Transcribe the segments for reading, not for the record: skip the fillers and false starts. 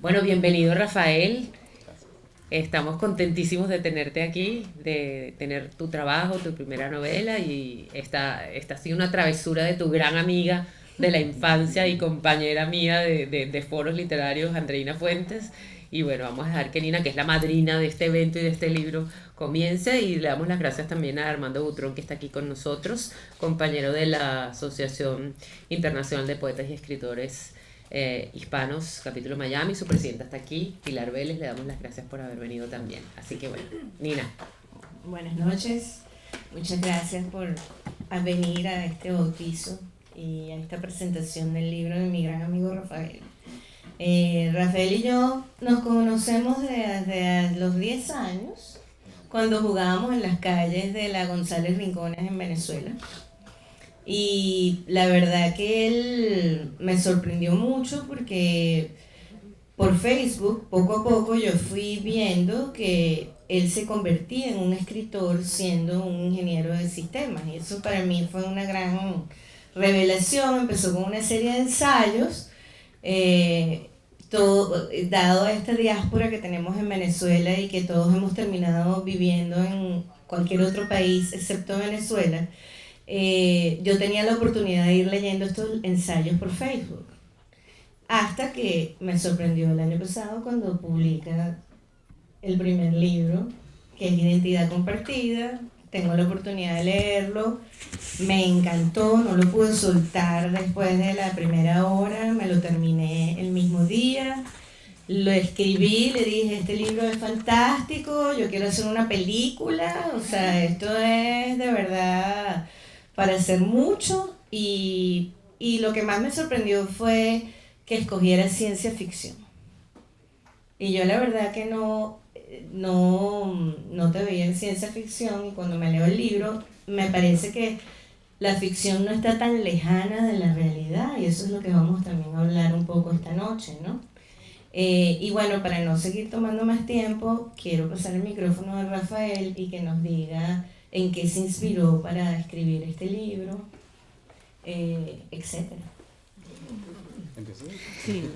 Bueno, bienvenido Rafael. Estamos contentísimos de tenerte aquí, de tener tu trabajo, tu primera novela y esta ha sido una travesura de tu gran amiga de la infancia y compañera mía de foros literarios, Andreina Fuentes. Y bueno, vamos a dejar que Nina, que es la madrina de este evento y de este libro, comience y le damos las gracias también a Armando Butrón que está aquí con nosotros, compañero de la Asociación Internacional de Poetas y Escritores Hispanos, capítulo Miami. Su presidenta está aquí, Pilar Vélez, le damos las gracias por haber venido también. Así que bueno, Nina. Buenas noches, muchas gracias por venir a este bautizo y a esta presentación del libro de mi gran amigo Rafael. Rafael y yo nos conocemos desde los 10 años, cuando jugábamos en las calles de la González Rincones en Venezuela. Y la verdad que él me sorprendió mucho porque por Facebook, poco a poco yo fui viendo que él se convertía en un escritor siendo un ingeniero de sistemas. Y eso para mí fue una gran revelación. Empezó con una serie de ensayos, dado a esta diáspora que tenemos en Venezuela y que todos hemos terminado viviendo en cualquier otro país excepto Venezuela. Yo tenía la oportunidad de ir leyendo estos ensayos por Facebook, hasta que me sorprendió el año pasado cuando publica el primer libro, que es Identidad Compartida. Tengo la oportunidad de leerlo, me encantó, no lo pude soltar después de la primera hora, me lo terminé el mismo día, lo escribí, le dije, este libro es fantástico, yo quiero hacer una película, o sea, esto es de verdad para hacer mucho. Y lo que más me sorprendió fue que escogiera ciencia ficción. Y yo la verdad que no te veía en ciencia ficción, y cuando me leo el libro me parece que la ficción no está tan lejana de la realidad, y eso es lo que vamos también a hablar un poco esta noche, ¿no? Y bueno, para no seguir tomando más tiempo, quiero pasar el micrófono a Rafael y que nos diga en qué se inspiró para escribir este libro, etcétera. ¿Empiezo? Sí.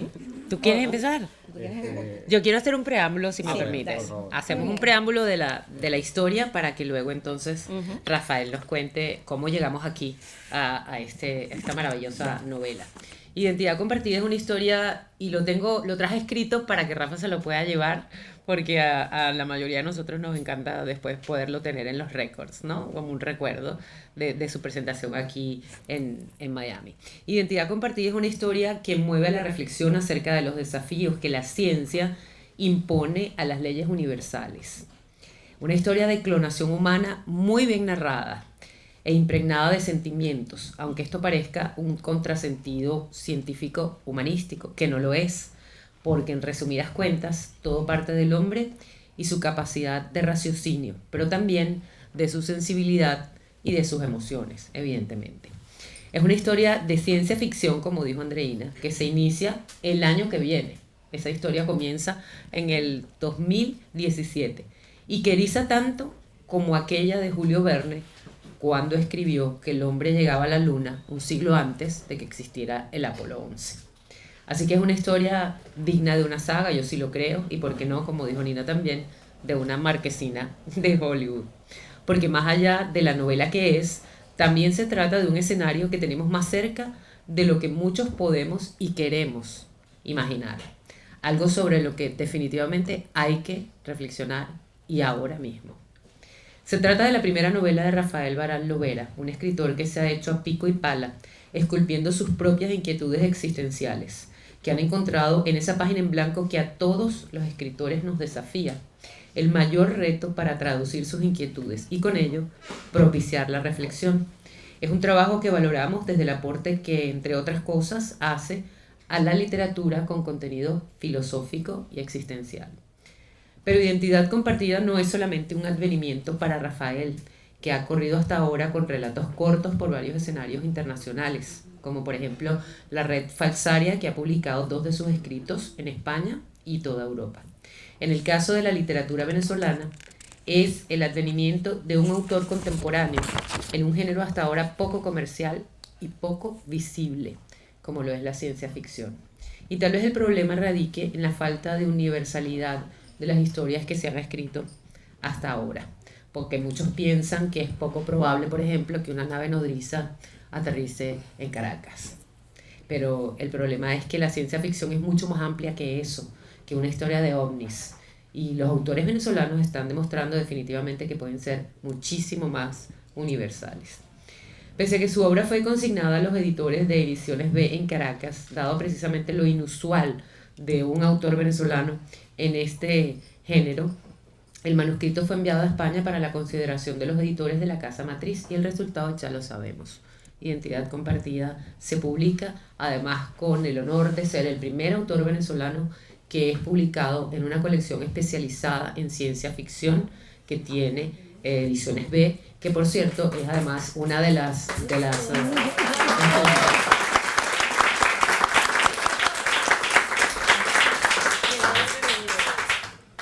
¿Tú quieres empezar? Yo quiero hacer un preámbulo, si me Sí, permites. por favor. Hacemos un preámbulo de la historia para que luego entonces Rafael nos cuente cómo llegamos aquí a esta maravillosa novela. Identidad Compartida es una historia, y lo traje escrito para que Rafa se lo pueda llevar, porque a la mayoría de nosotros nos encanta después poderlo tener en los récords, ¿no? Como un recuerdo de su presentación aquí en Miami. Identidad Compartida es una historia que mueve a la reflexión acerca de los desafíos que la ciencia impone a las leyes universales. Una historia de clonación humana muy bien narrada e impregnada de sentimientos, aunque esto parezca un contrasentido científico humanístico, que no lo es, porque en resumidas cuentas todo parte del hombre y su capacidad de raciocinio, pero también de su sensibilidad y de sus emociones, evidentemente. Es una historia de ciencia ficción, como dijo Andreina, que se inicia el año que viene. Esa historia comienza en el 2017 y que eriza tanto como aquella de Julio Verne, cuando escribió que el hombre llegaba a la luna un siglo antes de que existiera el Apolo 11. Así que es una historia digna de una saga, yo sí lo creo, y por qué no, como dijo Nina también, de una marquesina de Hollywood. Porque más allá de la novela que es, también se trata de un escenario que tenemos más cerca de lo que muchos podemos y queremos imaginar. Algo sobre lo que definitivamente hay que reflexionar, y ahora mismo. Se trata de la primera novela de Rafael Baralt Lovera, un escritor que se ha hecho a pico y pala, esculpiendo sus propias inquietudes existenciales, que han encontrado en esa página en blanco que a todos los escritores nos desafía, el mayor reto para traducir sus inquietudes y con ello propiciar la reflexión. Es un trabajo que valoramos desde el aporte que, entre otras cosas, hace a la literatura con contenido filosófico y existencial. Pero Identidad Compartida no es solamente un advenimiento para Rafael, que ha corrido hasta ahora con relatos cortos por varios escenarios internacionales, como por ejemplo la Red Falsaria, que ha publicado 2 de sus escritos en España y toda Europa. En el caso de la literatura venezolana, es el advenimiento de un autor contemporáneo en un género hasta ahora poco comercial y poco visible, como lo es la ciencia ficción. Y tal vez el problema radique en la falta de universalidad de las historias que se han escrito hasta ahora, porque muchos piensan que es poco probable, por ejemplo, que una nave nodriza aterrice en Caracas. Pero el problema es que la ciencia ficción es mucho más amplia que eso, que una historia de ovnis. Y los autores venezolanos están demostrando definitivamente que pueden ser muchísimo más universales. Pese a que su obra fue consignada a los editores de Ediciones B en Caracas, dado precisamente lo inusual de un autor venezolano en este género, el manuscrito fue enviado a España para la consideración de los editores de la casa matriz y el resultado ya lo sabemos. Identidad Compartida se publica además con el honor de ser el primer autor venezolano que es publicado en una colección especializada en ciencia ficción que tiene Ediciones B, que por cierto es además una de las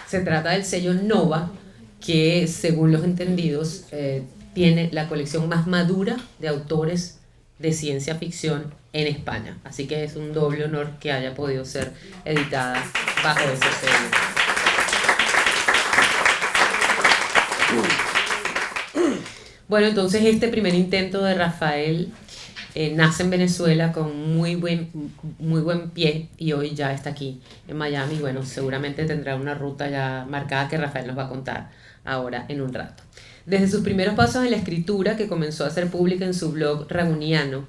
se trata del sello Nova, que según los entendidos tiene la colección más madura de autores de ciencia ficción en España. Así que es un doble honor que haya podido ser editada bajo ese sello. Bueno, entonces este primer intento de Rafael nace en Venezuela con muy buen pie y hoy ya está aquí en Miami. Bueno, seguramente tendrá una ruta ya marcada que Rafael nos va a contar ahora en un rato. Desde sus primeros pasos en la escritura, que comenzó a ser pública en su blog Raguniano,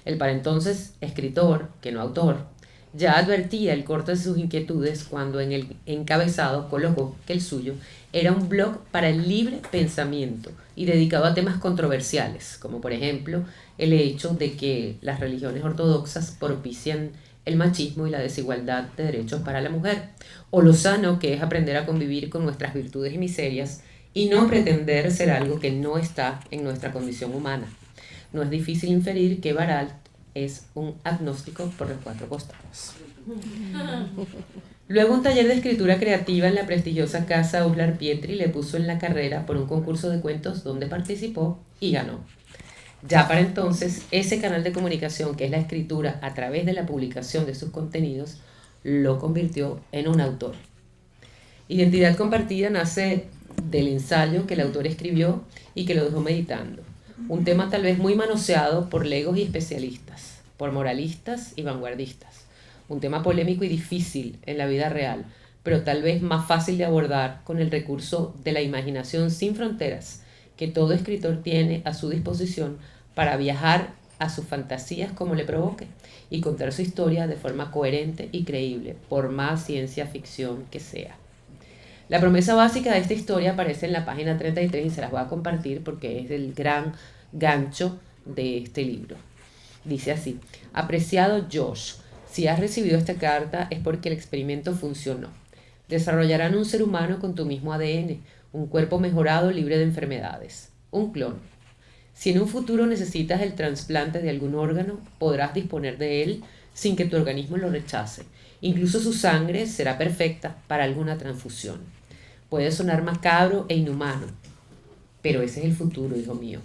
el para entonces escritor, que no autor, ya advertía el corte de sus inquietudes cuando en el encabezado colocó que el suyo era un blog para el libre pensamiento y dedicado a temas controversiales, como por ejemplo el hecho de que las religiones ortodoxas propician el machismo y la desigualdad de derechos para la mujer, o lo sano que es aprender a convivir con nuestras virtudes y miserias y no pretender ser algo que no está en nuestra condición humana. No es difícil inferir que Baralt es un agnóstico por los cuatro costados. Luego un taller de escritura creativa en la prestigiosa casa Uslar Pietri le puso en la carrera por un concurso de cuentos donde participó y ganó. Ya para entonces, ese canal de comunicación que es la escritura a través de la publicación de sus contenidos, lo convirtió en un autor. Identidad Compartida nace del ensayo que el autor escribió y que lo dejó meditando. Un tema tal vez muy manoseado por legos y especialistas, por moralistas y vanguardistas. Un tema polémico y difícil en la vida real, pero tal vez más fácil de abordar con el recurso de la imaginación sin fronteras que todo escritor tiene a su disposición para viajar a sus fantasías como le provoque y contar su historia de forma coherente y creíble, por más ciencia ficción que sea. La promesa básica de esta historia aparece en la página 33 y se las voy a compartir porque es el gran gancho de este libro. Dice así: apreciado Josh, si has recibido esta carta es porque el experimento funcionó. Desarrollarán un ser humano con tu mismo ADN, un cuerpo mejorado libre de enfermedades, un clon. Si en un futuro necesitas el trasplante de algún órgano, podrás disponer de él sin que tu organismo lo rechace. Incluso su sangre será perfecta para alguna transfusión. Puede sonar macabro e inhumano, pero ese es el futuro, hijo mío.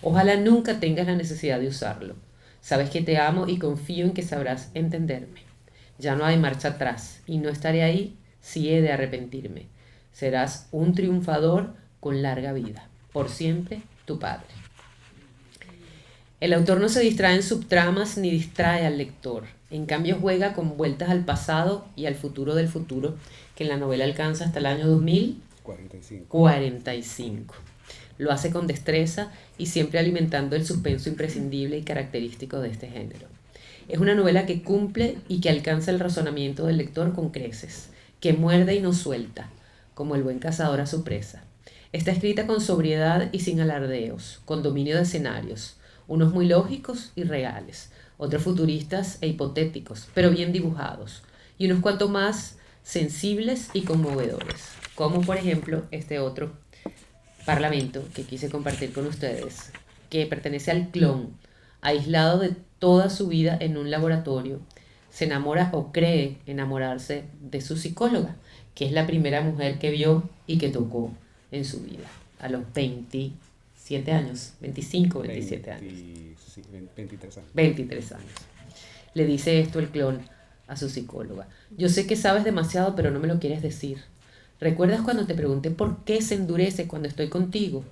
Ojalá nunca tengas la necesidad de usarlo. Sabes que te amo y confío en que sabrás entenderme. Ya no hay marcha atrás y no estaré ahí si he de arrepentirme. Serás un triunfador con larga vida. Por siempre, tu padre. El autor no se distrae en subtramas ni distrae al lector. En cambio juega con vueltas al pasado y al futuro del futuro, que en la novela alcanza hasta el año 2045. Lo hace con destreza y siempre alimentando el suspenso imprescindible y característico de este género. Es una novela que cumple y que alcanza el razonamiento del lector con creces, que muerde y no suelta, como el buen cazador a su presa. Está escrita con sobriedad y sin alardeos, con dominio de escenarios, unos muy lógicos y reales, otros futuristas e hipotéticos, pero bien dibujados, y unos cuantos más sensibles y conmovedores, como por ejemplo este otro Parlamento que quise compartir con ustedes, que pertenece al clon, aislado de toda su vida en un laboratorio, se enamora o cree enamorarse de su psicóloga, que es la primera mujer que vio y que tocó en su vida, a los 27 años, 25, 27 años. Sí, 23 años. 23 años. Le dice esto el clon a su psicóloga. Yo sé que sabes demasiado, pero no me lo quieres decir. ¿Recuerdas cuando te pregunté por qué se endurece cuando estoy contigo?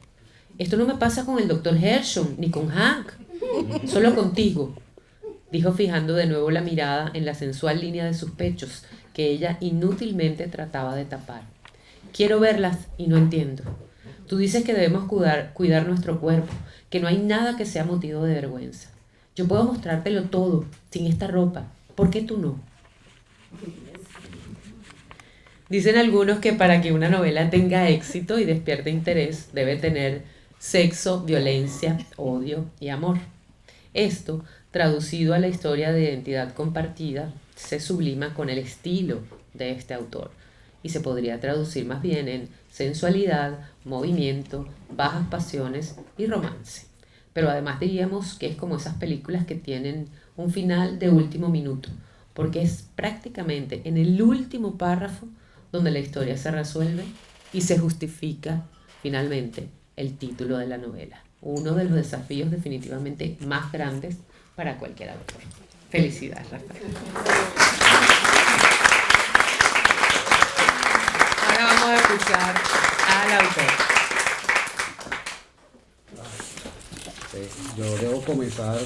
Esto no me pasa con el doctor Hershon ni con Hank, solo contigo, dijo fijando de nuevo la mirada en la sensual línea de sus pechos que ella inútilmente trataba de tapar. Quiero verlas y no entiendo. Tú dices que debemos cuidar nuestro cuerpo, que no hay nada que sea motivo de vergüenza. Yo puedo mostrártelo todo, sin esta ropa. ¿Por qué tú no? Dicen algunos que para que una novela tenga éxito y despierte interés, debe tener sexo, violencia, odio y amor. Esto, traducido a la historia de identidad compartida, se sublima con el estilo de este autor y se podría traducir más bien en sensualidad, movimiento, bajas pasiones y romance. Pero además diríamos que es como esas películas que tienen un final de último minuto, porque es prácticamente en el último párrafo donde la historia se resuelve y se justifica finalmente el título de la novela. Uno de los desafíos definitivamente más grandes para cualquier autor. Felicidades, Rafael. Ahora vamos a escuchar al autor. Yo debo comenzar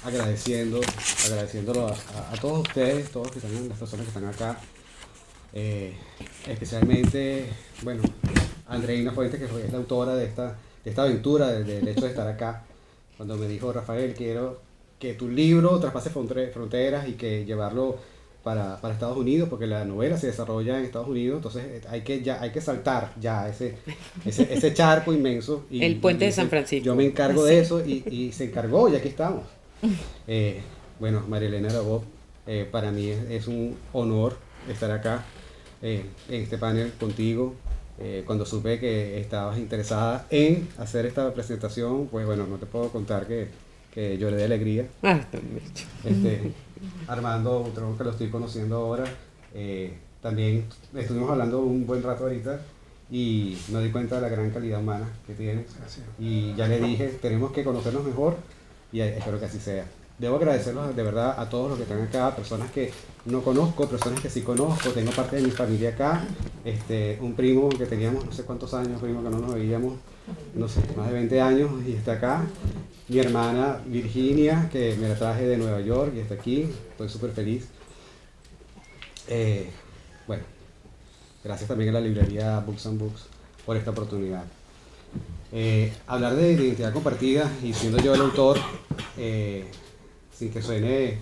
agradeciéndolo a todos ustedes, todos que están, las personas que están acá, especialmente, bueno, Andreina Fuentes, que es la autora de esta aventura, del hecho de estar acá, cuando me dijo: Rafael, quiero que tu libro traspase fronteras y que llevarlo para Estados Unidos, porque la novela se desarrolla en Estados Unidos, entonces hay que saltar ya ese charco inmenso. El puente de San Francisco. Yo me encargo de eso y se encargó y aquí estamos. Bueno, María Elena Aragó, para mí es un honor estar acá en este panel contigo. Cuando supe que estabas interesada en hacer esta presentación, pues bueno, no te puedo contar que lloré de alegría. Armando Butrón, que lo estoy conociendo ahora, también estuvimos hablando un buen rato ahorita y me di cuenta de la gran calidad humana que tienes. Y ya le dije, tenemos que conocernos mejor y espero que así sea. Debo agradecerlos de verdad a todos los que están acá, personas que no conozco, personas que sí conozco. Tengo parte de mi familia acá, un primo que teníamos no sé cuántos años, primo que no nos veíamos, no sé, más de 20 años y está acá. Mi hermana Virginia, que me la traje de Nueva York y está aquí, estoy súper feliz. Bueno, gracias también a la librería Books and Books por esta oportunidad. Hablar de identidad compartida y siendo yo el autor, sin que suene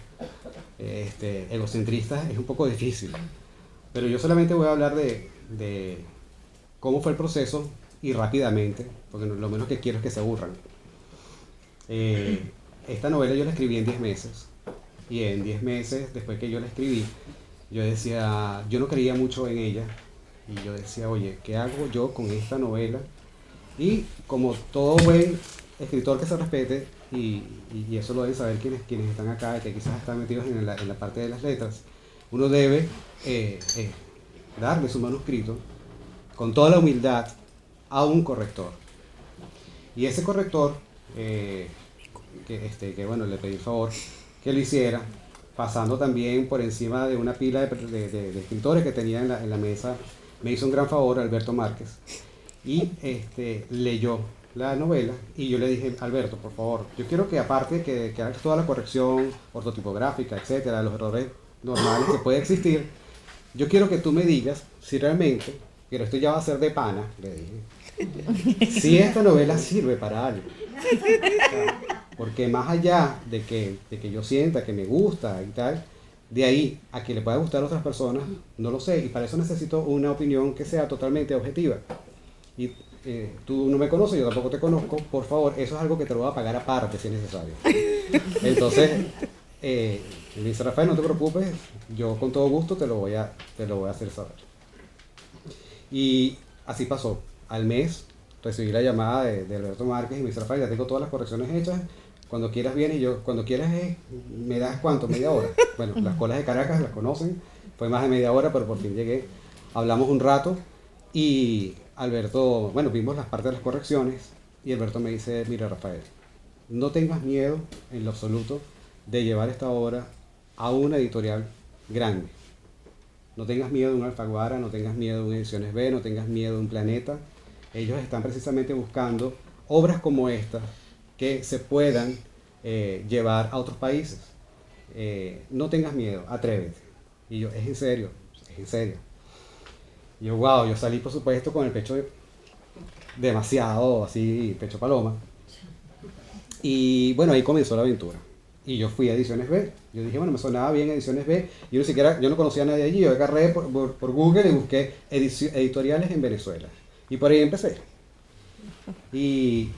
egocentrista, es un poco difícil. Pero yo solamente voy a hablar de cómo fue el proceso y rápidamente, porque lo menos que quiero es que se aburran. Esta novela yo la escribí en 10 meses. Y en 10 meses, después que yo la escribí, yo decía, yo no creía mucho en ella. Y yo decía, oye, ¿qué hago yo con esta novela? Y como todo buen escritor que se respete, y eso lo deben saber quienes están acá, que quizás están metidos en la parte de las letras, uno debe darle su manuscrito con toda la humildad a un corrector. Y ese corrector, que bueno, le pedí el favor que lo hiciera, pasando también por encima de una pila de escritores que tenía en la mesa, me hizo un gran favor, Alberto Márquez, y leyó la novela y yo le dije, Alberto, por favor, yo quiero que aparte que hagas toda la corrección ortotipográfica, etcétera, los errores normales que puede existir, yo quiero que tú me digas si realmente, pero esto ya va a ser de pana, le dije, si esta novela sirve para algo. Porque más allá de que yo sienta que me gusta y tal, de ahí a que le pueda gustar a otras personas, no lo sé, y para eso necesito una opinión que sea totalmente objetiva. Y tú no me conoces, yo tampoco te conozco, por favor, eso es algo que te lo voy a pagar aparte si es necesario. Entonces, me dice, Rafael, no te preocupes, yo con todo gusto te lo voy a hacer saber. Y así pasó. Al mes recibí la llamada de Alberto Márquez y me dice, Rafael, ya tengo todas las correcciones hechas, cuando quieras vienes. Y yo, cuando quieras ¿me das cuánto? ¿Media hora? Bueno, las colas de Caracas las conocen, fue más de media hora, pero por fin llegué. Hablamos un rato y Alberto, bueno, vimos las partes de las correcciones y Alberto me dice, mira Rafael, no tengas miedo en lo absoluto de llevar esta obra a una editorial grande. No tengas miedo de un Alfaguara, no tengas miedo de un Ediciones B, no tengas miedo de un Planeta. Ellos están precisamente buscando obras como estas que se puedan llevar a otros países. No tengas miedo, atrévete. Y yo, es en serio, es en serio. Y yo, wow, yo salí por supuesto con el pecho demasiado así, pecho paloma. Y bueno, ahí comenzó la aventura. Y yo fui a Ediciones B. Yo dije, bueno, me sonaba bien Ediciones B. Yo no conocía a nadie allí. Yo agarré por Google y busqué editoriales en Venezuela. Y por ahí empecé. Y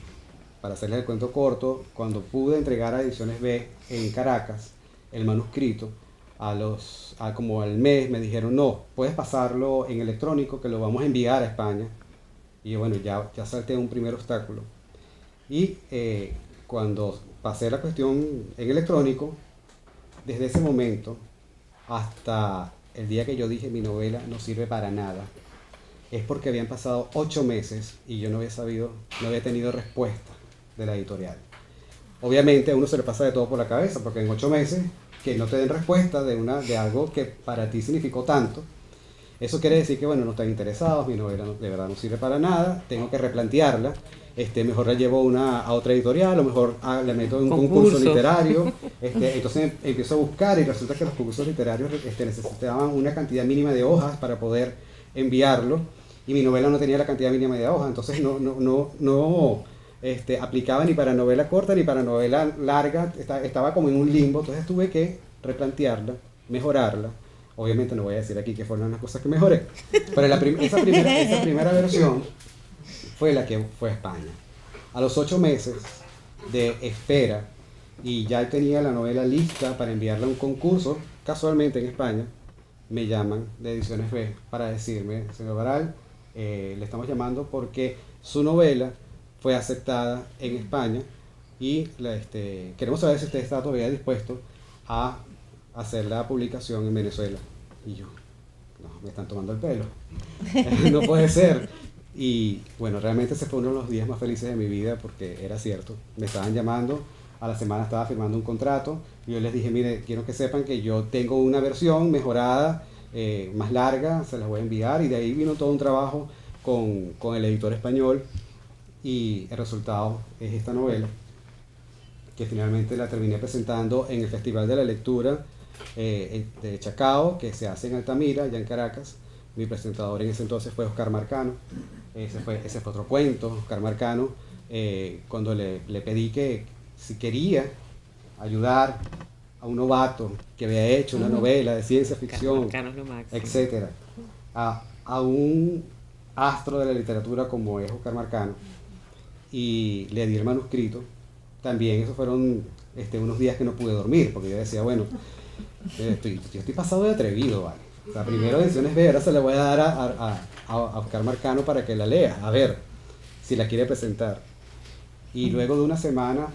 para hacerles el cuento corto, cuando pude entregar a Ediciones B en Caracas el manuscrito, como al mes me dijeron, no, puedes pasarlo en electrónico, que lo vamos a enviar a España. Y yo, bueno, ya salté un primer obstáculo. Y cuando pasé la cuestión en electrónico, desde ese momento hasta el día que yo dije mi novela no sirve para nada, es porque habían pasado 8 meses y yo no había tenido respuesta de la editorial. Obviamente a uno se le pasa de todo por la cabeza, porque en 8 meses que no te den respuesta de algo que para ti significó tanto, eso quiere decir que bueno, no están interesados, mi novela de verdad no sirve para nada, tengo que replantearla. Mejor la llevo a otra editorial, o mejor la meto en un concurso literario. Entonces empiezo a buscar y resulta que los concursos literarios necesitaban una cantidad mínima de hojas para poder enviarlo, y mi novela no tenía la cantidad mínima de hojas, entonces no aplicaba ni para novela corta ni para novela larga, estaba como en un limbo. Entonces tuve que replantearla, mejorarla. Obviamente no voy a decir aquí que fueron las cosas que mejoré, pero esa primera versión fue la que fue a España. A los 8 meses de espera, y ya tenía la novela lista para enviarla a un concurso, casualmente en España, me llaman de Ediciones B para decirme, señor Baral, le estamos llamando porque su novela fue aceptada en España y queremos saber si usted está todavía dispuesto a hacer la publicación en Venezuela. Y yo, no, me están tomando el pelo. No puede ser. Y bueno, realmente ese fue uno de los días más felices de mi vida, porque era cierto. Me estaban llamando, a la semana estaba firmando un contrato, y yo les dije, mire, quiero que sepan que yo tengo una versión mejorada, más larga, se las voy a enviar. Y de ahí vino todo un trabajo con el editor español, y el resultado es esta novela, que finalmente la terminé presentando en el Festival de la Lectura de Chacao, que se hace en Altamira, allá en Caracas. Mi presentador en ese entonces fue Oscar Marcano. Ese fue otro cuento. Oscar Marcano, cuando le pedí que si quería ayudar a un novato que había hecho una novela de ciencia ficción, etcétera, a un astro de la literatura como es Oscar Marcano, y le di el manuscrito, también esos fueron unos días que no pude dormir, porque yo decía, bueno, yo estoy pasado de atrevido, ¿vale? O sea, primero Ediciones B, ahora se la voy a dar a Oscar Marcano para que la lea, a ver si la quiere presentar. Y luego de una semana,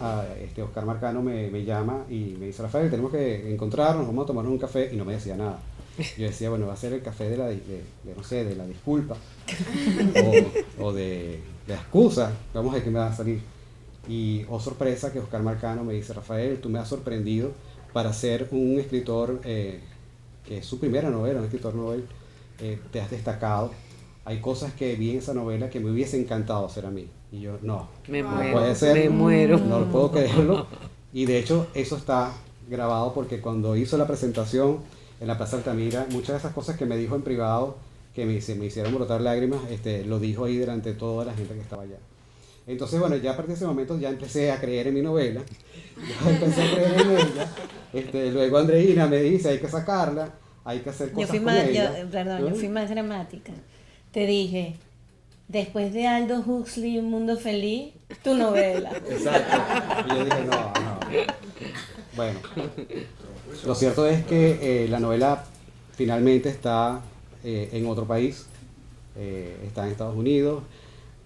Oscar Marcano me llama y me dice, Rafael, tenemos que encontrarnos, vamos a tomarnos un café, y no me decía nada. Yo decía, bueno, va a ser el café de la disculpa, o de la excusa, vamos a ver qué me va a salir. Y oh sorpresa, que Oscar Marcano me dice, Rafael, tú me has sorprendido para ser un escritor, que es su primera novela, un escritor novel, te has destacado. Hay cosas que vi en esa novela que me hubiese encantado hacer a mí. Y yo, no puede ser, me muero. No lo puedo creerlo. Y de hecho eso está grabado, porque cuando hizo la presentación en la Plaza Altamira, muchas de esas cosas que me dijo en privado, que me hicieron brotar lágrimas, lo dijo ahí delante de toda la gente que estaba allá. Entonces, bueno, ya a partir de ese momento ya empecé a creer en mi novela, ya empecé a creer en ella. Luego Andreina me dice, hay que sacarla, hay que hacer cosas con ella. Yo fui más dramática. Te dije, después de Aldous Huxley, Un Mundo Feliz, tu novela. Exacto. Y yo dije, no. Bueno, lo cierto es que la novela finalmente está en otro país, está en Estados Unidos.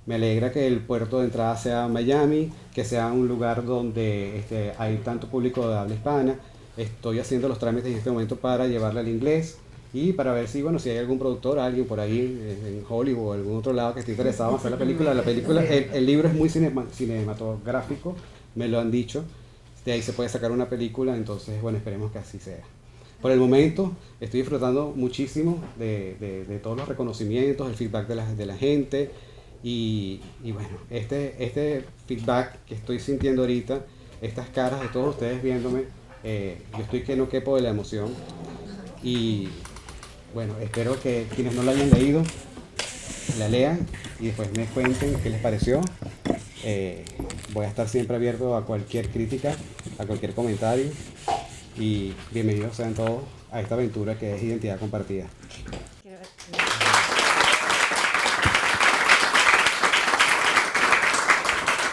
Me alegra que el puerto de entrada sea Miami, que sea un lugar donde hay tanto público de habla hispana. Estoy haciendo los trámites en este momento para llevarla al inglés, y para ver si hay algún productor, alguien por ahí en Hollywood o algún otro lado que esté interesado en hacer la película. El libro es muy cinematográfico, me lo han dicho. De ahí se puede sacar una película, entonces bueno, esperemos que así sea. por el momento estoy disfrutando muchísimo de todos los reconocimientos, el feedback de la gente y bueno, este feedback que estoy sintiendo ahorita, estas caras de todos ustedes viéndome, yo estoy que no quepo de la emoción y bueno, espero que quienes no la hayan leído la lean y después me cuenten qué les pareció. Voy a estar siempre abierto a cualquier crítica, a cualquier comentario y bienvenidos sean todos a esta aventura que es Identidad Compartida.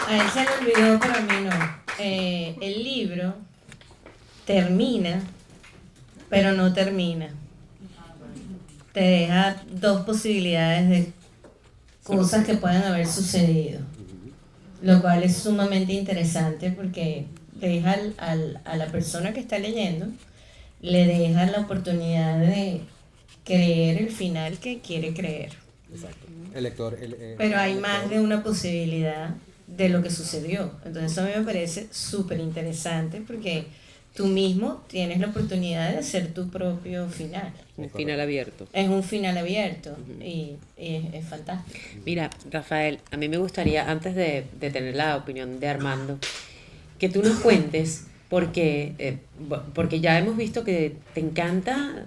A él se le olvidó, pero a mí no. El libro termina, pero no termina. Te deja dos posibilidades de cosas que puedan haber sucedido, lo cual es sumamente interesante porque deja a la persona que está leyendo, le deja la oportunidad de creer el final que quiere creer. Exacto. El lector, pero hay más de una posibilidad de lo que sucedió. Entonces eso a mí me parece súper interesante porque tú mismo tienes la oportunidad de hacer tu propio final. Un final abierto. Es un final abierto y es fantástico. Mira, Rafael, a mí me gustaría, antes de tener la opinión de Armando, que tú nos cuentes, porque ya hemos visto que te encanta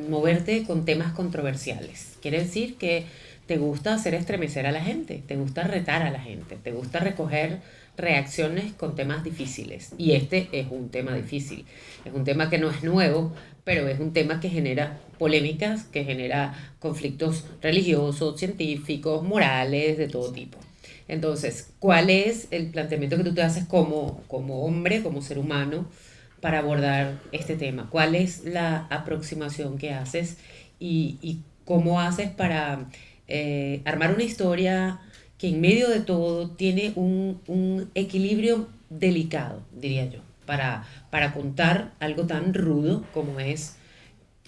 moverte con temas controversiales. Quiere decir que te gusta hacer estremecer a la gente, te gusta retar a la gente, te gusta recoger reacciones con temas difíciles. Y este es un tema difícil. Es un tema que no es nuevo, pero es un tema que genera polémicas, que genera conflictos religiosos, científicos, morales, de todo tipo. Entonces, ¿cuál es el planteamiento que tú te haces como hombre, como ser humano, para abordar este tema? ¿Cuál es la aproximación que haces y cómo haces para armar una historia que en medio de todo tiene un equilibrio delicado, diría yo, para contar algo tan rudo como es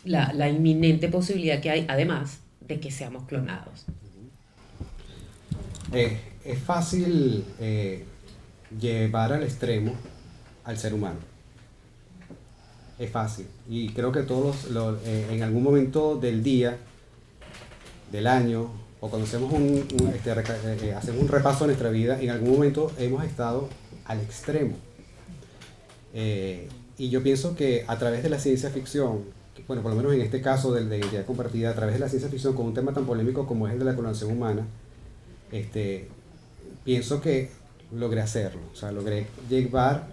la inminente posibilidad que hay, además de que seamos clonados? Es fácil llevar al extremo al ser humano. Es fácil. Y creo que todos en algún momento del día, del año, o cuando hacemos hacemos un repaso de nuestra vida, en algún momento hemos estado al extremo. Y yo pienso que a través de la ciencia ficción, bueno, por lo menos en este caso de identidad compartida, a través de la ciencia ficción con un tema tan polémico como es el de la clonación humana, pienso que logré hacerlo. O sea, logré llevar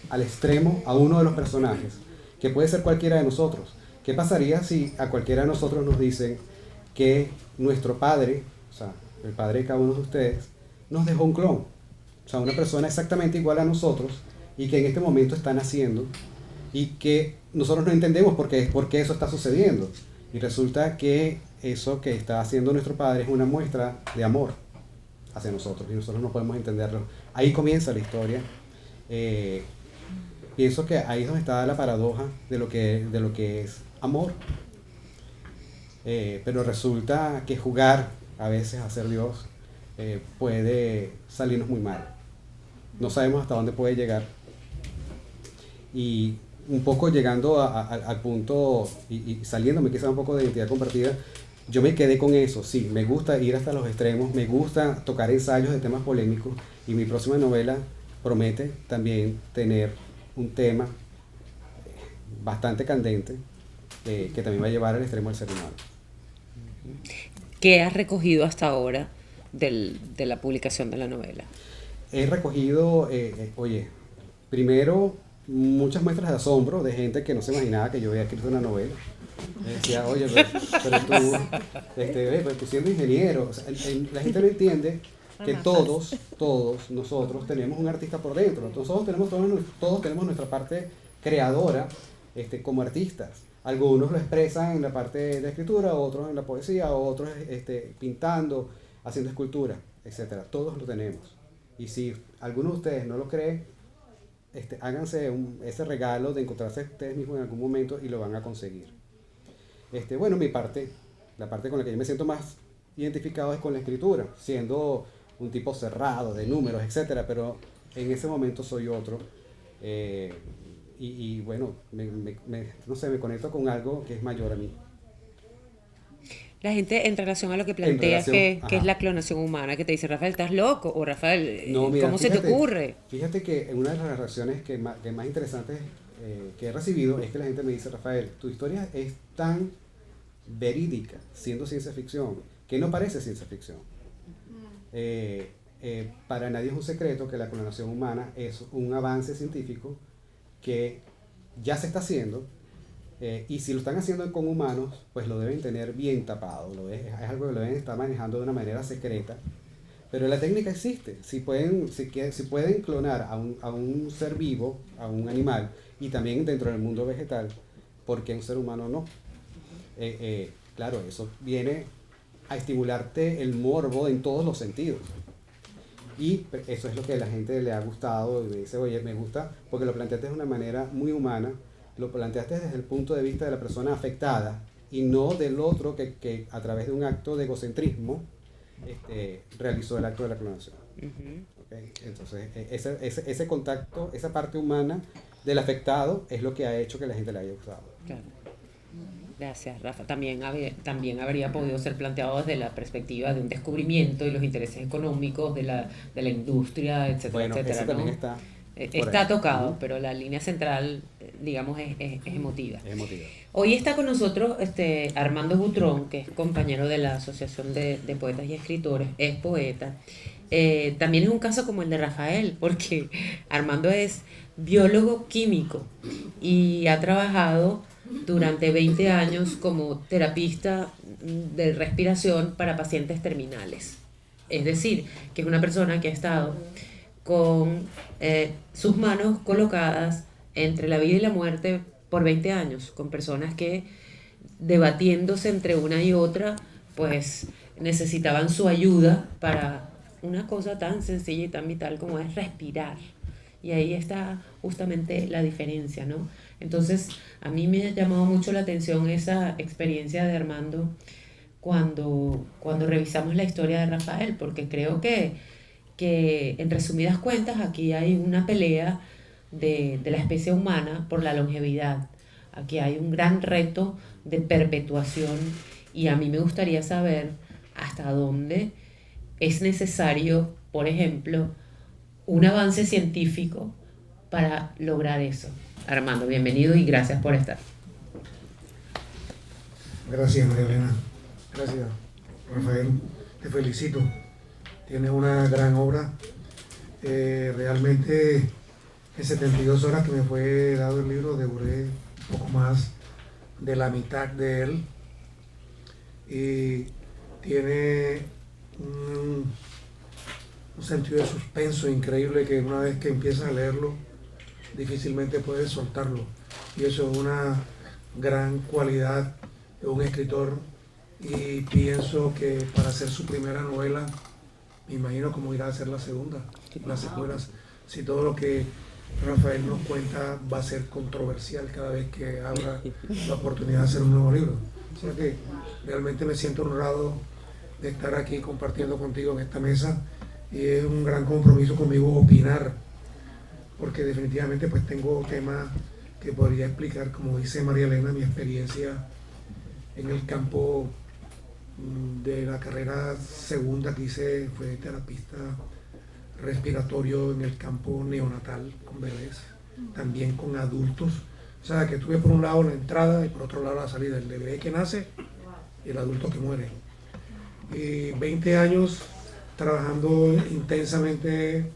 al extremo a uno de los personajes, que puede ser cualquiera de nosotros. ¿Qué pasaría si a cualquiera de nosotros nos dicen que nuestro padre, o sea, el padre de cada uno de ustedes, nos dejó un clon? O sea, una persona exactamente igual a nosotros y que en este momento está naciendo y que nosotros no entendemos por qué eso está sucediendo. Y resulta que eso que está haciendo nuestro padre es una muestra de amor hacia nosotros y nosotros no podemos entenderlo. Ahí comienza la historia. Pienso que ahí es donde está la paradoja de lo que es amor. Pero resulta que jugar a veces a ser Dios puede salirnos muy mal. No sabemos hasta dónde puede llegar. Y un poco llegando al punto y saliéndome quizá un poco de identidad compartida, yo me quedé con eso. Sí, me gusta ir hasta los extremos, me gusta tocar ensayos de temas polémicos y mi próxima novela promete también tener un tema bastante candente que también va a llevar al extremo del ser humano. ¿Qué has recogido hasta ahora de la publicación de la novela? He recogido, primero muchas muestras de asombro de gente que no se imaginaba que yo había escrito una novela. Me decía, oye, pero tú siendo ingeniero, o sea, la gente no entiende que todos nosotros tenemos un artista por dentro. Todos tenemos nuestra parte creadora como artistas. Algunos lo expresan en la parte de escritura, otros en la poesía, otros pintando, haciendo escultura, etc. Todos lo tenemos. Y si alguno de ustedes no lo cree, háganse ese regalo de encontrarse ustedes mismos en algún momento y lo van a conseguir. Bueno, la parte con la que yo me siento más identificado es con la escritura, siendo un tipo cerrado de números, etc. Pero en ese momento soy otro. y bueno, no sé, me conecto con algo que es mayor a mí. La gente en relación a lo que planteas que es la clonación humana, que te dice, Rafael, ¿estás loco? O Rafael, No, mira, ¿cómo se te ocurre? Fíjate que una de las reacciones que más interesantes que he recibido es que la gente me dice, Rafael, tu historia es tan verídica, siendo ciencia ficción, que no parece ciencia ficción. Para nadie es un secreto que la clonación humana es un avance científico que ya se está haciendo, y si lo están haciendo con humanos, pues lo deben tener bien tapado, es algo que lo deben estar manejando de una manera secreta, pero la técnica existe. Si pueden clonar a un ser vivo, a un animal, y también dentro del mundo vegetal, ¿por qué un ser humano no? Claro, eso viene a estimularte el morbo en todos los sentidos. Y eso es lo que a la gente le ha gustado, y me dice, oye, me gusta porque lo planteaste de una manera muy humana, lo planteaste desde el punto de vista de la persona afectada y no del otro que a través de un acto de egocentrismo realizó el acto de la clonación. ¿Okay? Entonces, ese contacto, esa parte humana del afectado es lo que ha hecho que la gente le haya gustado. Claro. Gracias, Rafa. También habría podido ser planteado desde la perspectiva de un descubrimiento y los intereses económicos de la industria, etcétera, bueno, etcétera. Eso también está tocado, pero la línea central, digamos, es emotiva. Es emotiva. Hoy está con nosotros Armando Butrón, que es compañero de la Asociación de Poetas y Escritores, es poeta. También es un caso como el de Rafael, porque Armando es biólogo químico y ha trabajado durante 20 años como terapista de respiración para pacientes terminales. Es decir, que es una persona que ha estado con sus manos colocadas entre la vida y la muerte por 20 años, con personas que, debatiéndose entre una y otra, pues necesitaban su ayuda para una cosa tan sencilla y tan vital como es respirar. Y ahí está justamente la diferencia, ¿no? Entonces, a mí me ha llamado mucho la atención esa experiencia de Armando cuando revisamos la historia de Rafael, porque creo que en resumidas cuentas aquí hay una pelea de la especie humana por la longevidad. Aquí hay un gran reto de perpetuación y a mí me gustaría saber hasta dónde es necesario, por ejemplo, un avance científico para lograr eso. Armando, bienvenido y gracias por estar. Gracias, María Elena. Gracias, Rafael. Te felicito. Tienes una gran obra. Realmente en 72 horas que me fue dado el libro, devoré poco más de la mitad de él. Y tiene un sentido de suspenso increíble que una vez que empiezas a leerlo, difícilmente puedes soltarlo. Y eso es una gran cualidad de un escritor. Y pienso que para hacer su primera novela, me imagino cómo irá a ser la segunda, las secuelas, si todo lo que Rafael nos cuenta va a ser controversial cada vez que abra la oportunidad de hacer un nuevo libro. O sea que realmente me siento honrado de estar aquí compartiendo contigo en esta mesa, y es un gran compromiso conmigo opinar, porque definitivamente pues tengo temas que podría explicar, como dice María Elena, mi experiencia en el campo de la carrera segunda que hice fue terapista respiratorio en el campo neonatal con bebés, también con adultos. O sea, que tuve por un lado la entrada y por otro lado la salida, el bebé que nace y el adulto que muere. Y 20 años trabajando intensamente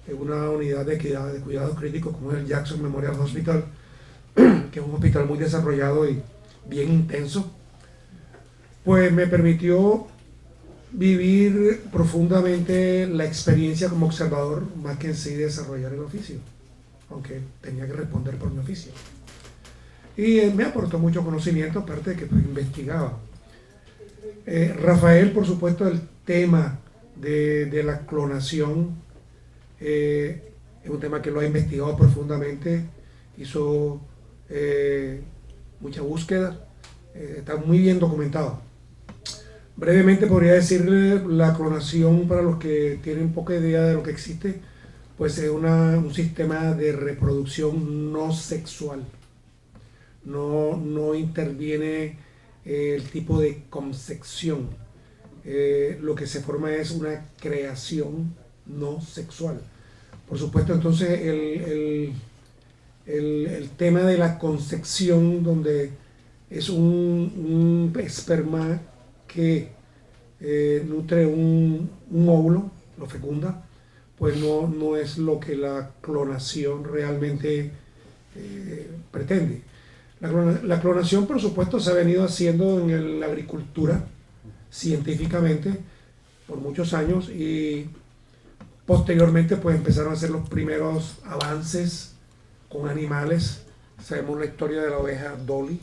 en una unidad de cuidados críticos como es el Jackson Memorial Hospital, que es un hospital muy desarrollado y bien intenso, pues me permitió vivir profundamente la experiencia como observador, más que en sí desarrollar el oficio, aunque tenía que responder por mi oficio. Y me aportó mucho conocimiento, aparte de que pues, investigaba. Rafael, por supuesto, el tema de la clonación es un tema que lo ha investigado profundamente, hizo mucha búsqueda, está muy bien documentado. Brevemente podría decirle la clonación, para los que tienen poca idea de lo que existe, pues es un sistema de reproducción no sexual. No interviene el tipo de concepción. Lo que se forma es una creación no sexual. Por supuesto, entonces el tema de la concepción, donde es un esperma que nutre un óvulo, lo fecunda, pues no es lo que la clonación realmente pretende. La clonación, por supuesto, se ha venido haciendo en la agricultura científicamente por muchos años, y posteriormente pues empezaron a hacer los primeros avances con animales. Sabemos la historia de la oveja Dolly,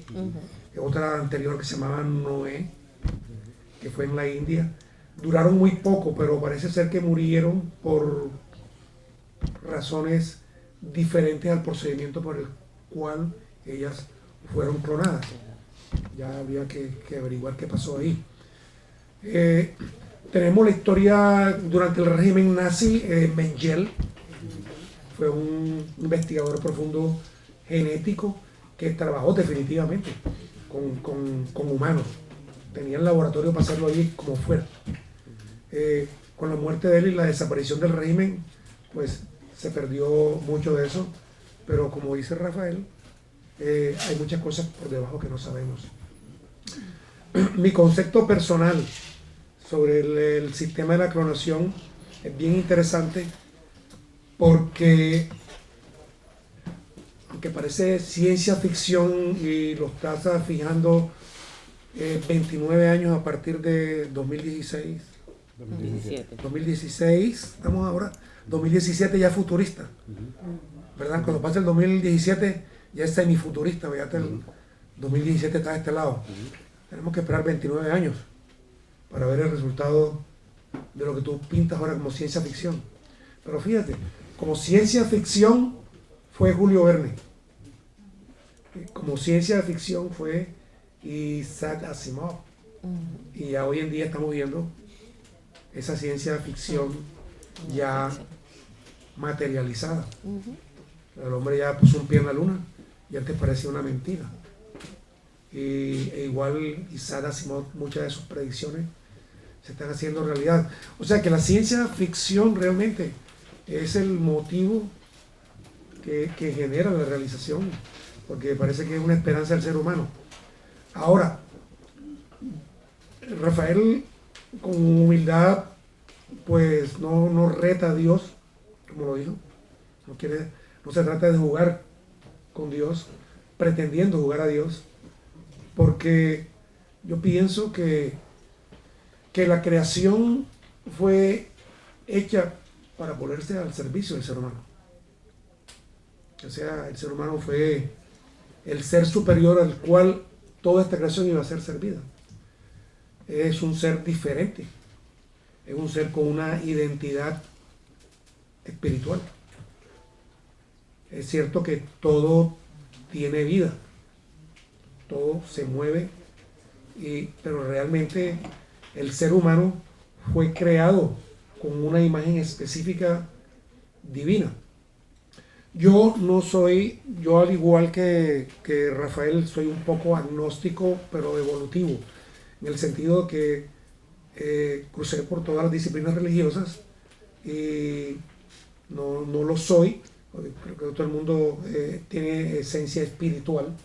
otra anterior que se llamaba Noé, que fue en la India. Duraron muy poco, pero parece ser que murieron por razones diferentes al procedimiento por el cual ellas fueron clonadas. Ya había que averiguar qué pasó ahí. Tenemos la historia durante el régimen nazi. Mengele fue un investigador profundo genético que trabajó definitivamente con humanos. Tenía el laboratorio para hacerlo allí como fuera. Con la muerte de él y la desaparición del régimen, pues se perdió mucho de eso, pero como dice Rafael, hay muchas cosas por debajo que no sabemos. Mi concepto personal sobre el sistema de la clonación es bien interesante, porque aunque parece ciencia ficción y lo estás fijando 29 años a partir de 2016, 2016, estamos ahora, 2017 ya es futurista, ¿verdad? Cuando pasa el 2017 ya es semifuturista, ya el 2017 está de este lado. Tenemos que esperar 29 años para ver el resultado de lo que tú pintas ahora como ciencia ficción. Pero fíjate, como ciencia ficción fue Julio Verne, como ciencia ficción fue Isaac Asimov, y ya hoy en día estamos viendo esa ciencia ficción ya materializada. El hombre ya puso un pie en la luna y antes parecía una mentira. E igual Isaac Asimov, muchas de sus predicciones se están haciendo realidad. O sea que la ciencia ficción realmente es el motivo que genera la realización, porque parece que es una esperanza del ser humano. Ahora, Rafael con humildad pues no reta a Dios, como lo dijo. No se trata de jugar con Dios, pretendiendo jugar a Dios, porque yo pienso que la creación fue hecha para ponerse al servicio del ser humano. O sea, el ser humano fue el ser superior al cual toda esta creación iba a ser servida. Es un ser diferente, es un ser con una identidad espiritual. Es cierto que todo tiene vida, todo se mueve, pero realmente el ser humano fue creado con una imagen específica divina. Yo al igual que Rafael, soy un poco agnóstico, pero evolutivo, en el sentido que crucé por todas las disciplinas religiosas y no lo soy. Creo que todo el mundo tiene esencia espiritual,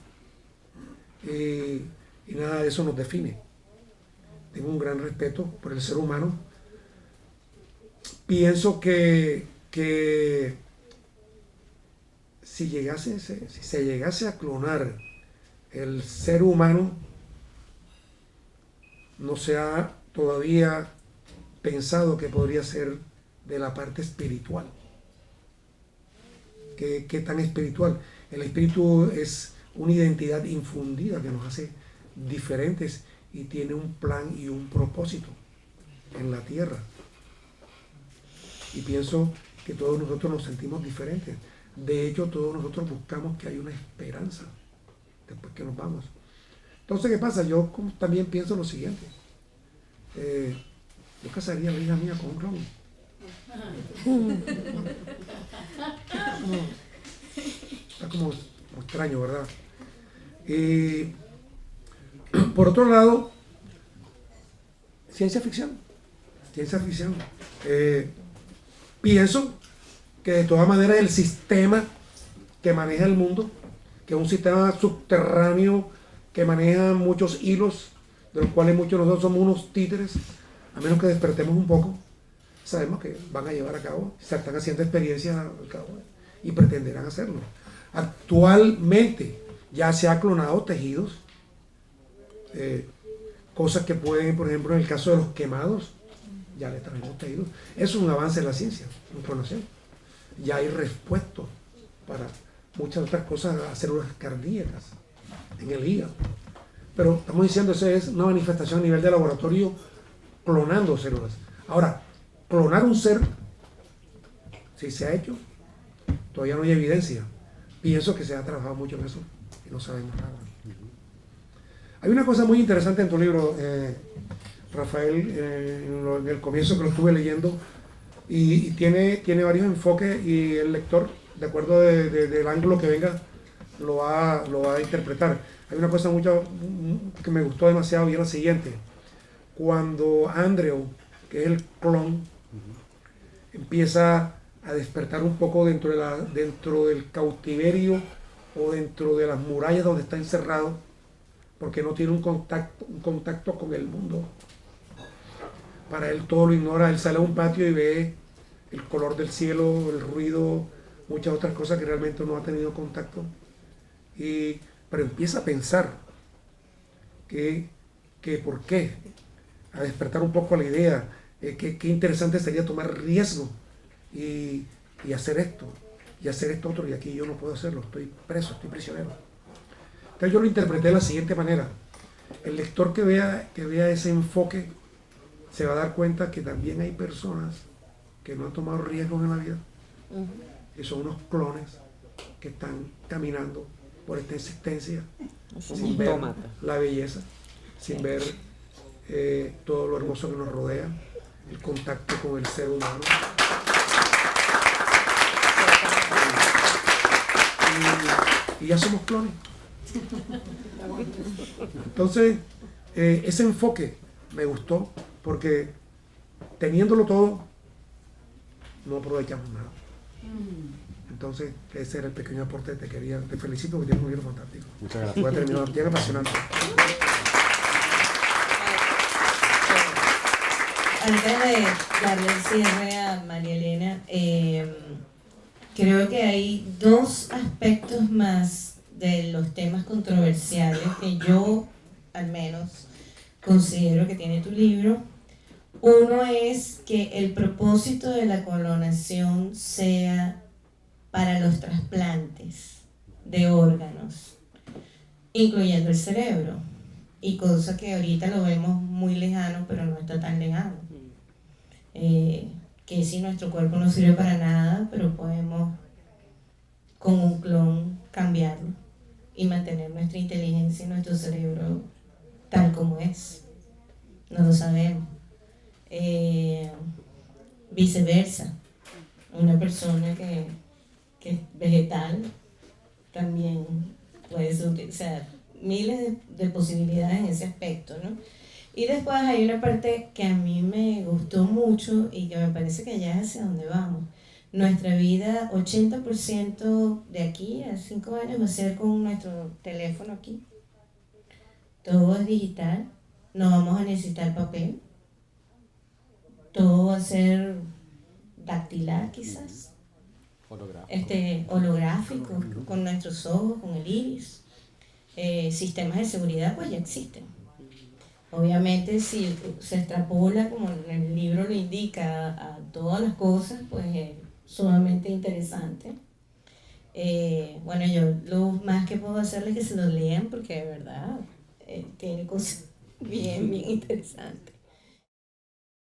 y nada de eso nos define. Tengo un gran respeto por el ser humano. Pienso que si se llegase a clonar el ser humano, no se ha todavía pensado que podría ser de la parte espiritual. ¿Qué tan espiritual? El espíritu es una identidad infundida que nos hace diferentes y tiene un plan y un propósito en la tierra. Y pienso que todos nosotros nos sentimos diferentes. De hecho, todos nosotros buscamos que haya una esperanza después que nos vamos. Entonces, ¿qué pasa? Yo también pienso lo siguiente. Yo casaría a la hija mía con un clon. Está como extraño, ¿verdad? Y por otro lado, ciencia ficción. Ciencia ficción. Pienso que de todas maneras el sistema que maneja el mundo, que es un sistema subterráneo que maneja muchos hilos, de los cuales muchos de nosotros somos unos títeres, a menos que despertemos un poco, sabemos que van a llevar a cabo, se están haciendo experiencias al cabo y pretenderán hacerlo. Actualmente ya se ha clonado tejidos, cosas que pueden, por ejemplo, en el caso de los quemados, ya le traemos tejidos. Eso es un avance en la ciencia, en clonación. Ya hay respuestos para muchas otras cosas, a células cardíacas, en el hígado. Pero estamos diciendo, eso es una manifestación a nivel de laboratorio, clonando células. Ahora, clonar un ser, si se ha hecho, todavía no hay evidencia. Pienso que se ha trabajado mucho en eso y no sabemos nada. Hay una cosa muy interesante en tu libro, Rafael, en el comienzo que lo estuve leyendo, y tiene varios enfoques, y el lector, de acuerdo del ángulo que venga, lo va a interpretar. Hay una cosa mucho que me gustó demasiado, y es la siguiente. Cuando Andrew, que es el clon, empieza a despertar un poco dentro del cautiverio o dentro de las murallas donde está encerrado, porque no tiene un contacto con el mundo. Para él todo lo ignora. Él sale a un patio y ve el color del cielo, el ruido, muchas otras cosas que realmente no ha tenido contacto. Pero empieza a pensar que por qué, a despertar un poco la idea, qué interesante sería tomar riesgo y hacer esto, y hacer esto otro, y aquí yo no puedo hacerlo, estoy preso, estoy prisionero. Entonces yo lo interpreté de la siguiente manera. El lector que vea ese enfoque se va a dar cuenta que también hay personas que no han tomado riesgos en la vida, y son unos clones que están caminando por esta existencia sin ver la belleza, sin ver todo lo hermoso que nos rodea, el contacto con el ser humano. Y ya somos clones. Entonces, ese enfoque me gustó, porque teniéndolo todo, no aprovechamos nada. Entonces, ese era el pequeño aporte que te quería. Te felicito porque tienes un libro fantástico. Muchas gracias. Voy a terminar, bien apasionante. Antes de darle el cierre a María Elena, creo que hay dos aspectos más de los temas controversiales que yo, al menos, considero que tiene tu libro. Uno es que el propósito de la clonación sea para los trasplantes de órganos, incluyendo el cerebro, y cosa que ahorita lo vemos muy lejano, pero no está tan lejano. Que si nuestro cuerpo no sirve para nada, pero podemos con un clon cambiarlo y mantener nuestra inteligencia y nuestro cerebro tal como es. No lo sabemos. Viceversa, una persona que es vegetal también puede ser, o sea, miles de posibilidades en ese aspecto, ¿no? Y después hay una parte que a mí me gustó mucho y que me parece que ya es hacia donde vamos. Nuestra vida, 80% de aquí a 5 años va a ser con nuestro teléfono aquí. Todo es digital, no vamos a necesitar papel. Todo va a ser dactilar quizás. Holográfico, con nuestros ojos, con el iris. Sistemas de seguridad pues ya existen. Obviamente si se extrapola, como en el libro lo indica, a todas las cosas, pues es sumamente interesante. Bueno, yo lo más que puedo hacerles es que se lo lean, porque de verdad tiene cosas bien interesantes.